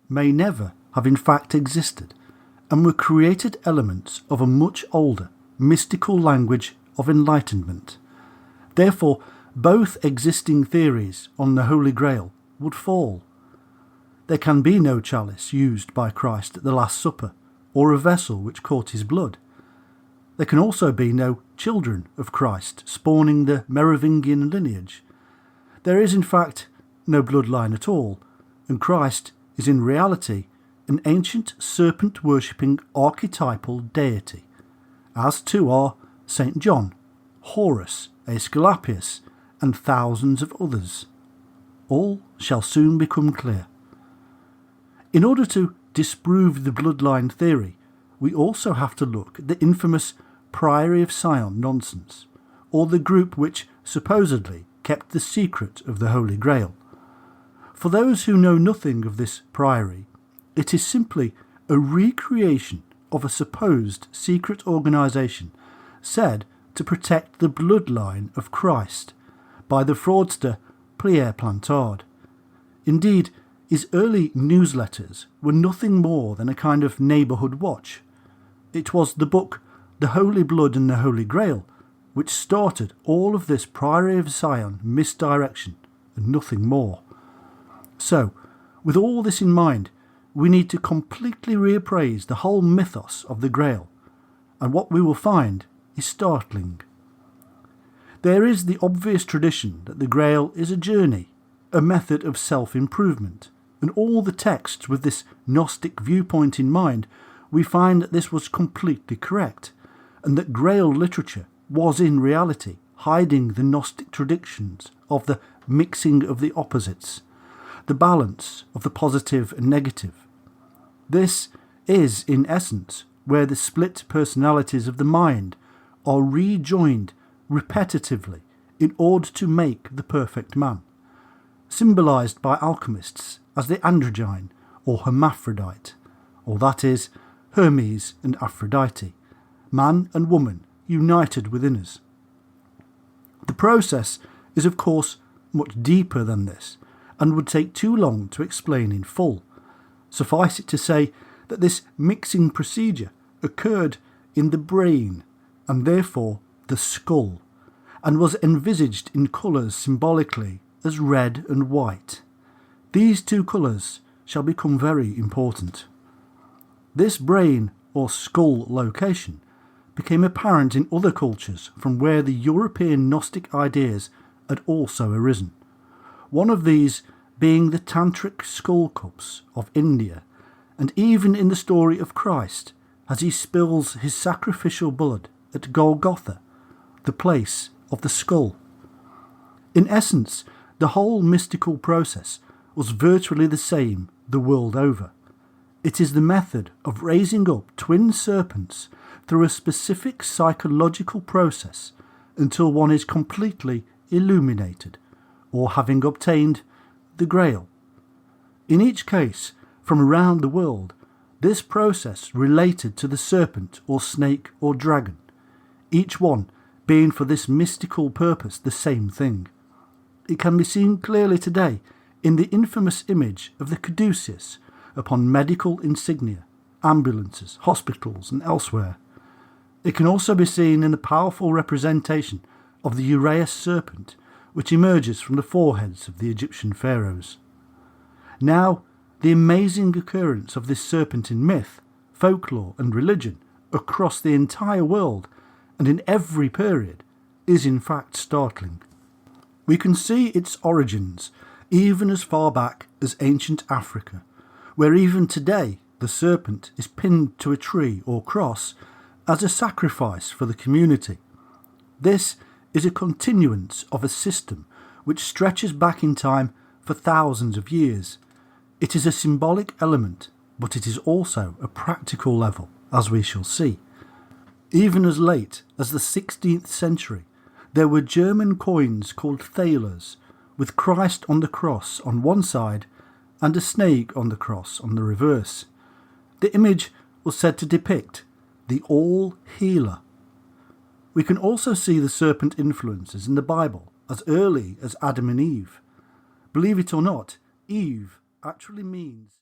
may never have in fact existed, and were created elements of a much older, mystical language of enlightenment. Therefore, both existing theories on the Holy Grail would fall. There can be no chalice used by Christ at the Last Supper, or a vessel which caught his blood. There can also be no children of Christ spawning the Merovingian lineage. There is in fact no bloodline at all, and Christ is in reality an ancient serpent-worshipping archetypal deity, as too are St. John, Horus, Aesculapius, and thousands of others. All shall soon become clear. In order to disprove the bloodline theory, we also have to look at the infamous Priory of Sion nonsense, or the group which supposedly kept the secret of the Holy Grail. For those who know nothing of this priory, it is simply a recreation of a supposed secret organisation said to protect the bloodline of Christ by the fraudster Pierre Plantard. Indeed, his early newsletters were nothing more than a kind of neighbourhood watch. It was the book The Holy Blood and the Holy Grail which started all of this Priory of Sion misdirection, and nothing more. So, with all this in mind, we need to completely reappraise the whole mythos of the Grail, and what we will find is startling. There is the obvious tradition that the Grail is a journey, a method of self-improvement, and all the texts with this Gnostic viewpoint in mind, we find that this was completely correct, and that Grail literature was in reality hiding the Gnostic traditions of the mixing of the opposites, the balance of the positive and negative. This is, in essence, where the split personalities of the mind are rejoined repetitively in order to make the perfect man, symbolised by alchemists as the androgyne or hermaphrodite, or that is, Hermes and Aphrodite, man and woman united within us. The process is of course much deeper than this, and would take too long to explain in full. Suffice it to say that this mixing procedure occurred in the brain, and therefore the skull, and was envisaged in colours symbolically as red and white. These two colours shall become very important. This brain or skull location became apparent in other cultures from where the European Gnostic ideas had also arisen. One of these being the tantric skull cups of India, and even in the story of Christ as he spills his sacrificial blood at Golgotha, the place of the skull. In essence, the whole mystical process was virtually the same the world over. It is the method of raising up twin serpents through a specific psychological process until one is completely illuminated, or having obtained the Grail. In each case, from around the world, this process related to the serpent or snake or dragon, each one being for this mystical purpose the same thing. It can be seen clearly today in the infamous image of the caduceus upon medical insignia, ambulances, hospitals and elsewhere. It can also be seen in the powerful representation of the Uraeus serpent which emerges from the foreheads of the Egyptian pharaohs. Now, the amazing occurrence of this serpent in myth, folklore and religion across the entire world and in every period is in fact startling. We can see its origins even as far back as ancient Africa, where even today the serpent is pinned to a tree or cross as a sacrifice for the community. This is a continuance of a system which stretches back in time for thousands of years. It is a symbolic element, but it is also a practical level, as we shall see. Even as late as the 16th century, there were German coins called thalers, with Christ on the cross on one side and a snake on the cross on the reverse. The image was said to depict the all-healer. We can also see the serpent influences in the Bible as early as Adam and Eve. Believe it or not, Eve actually means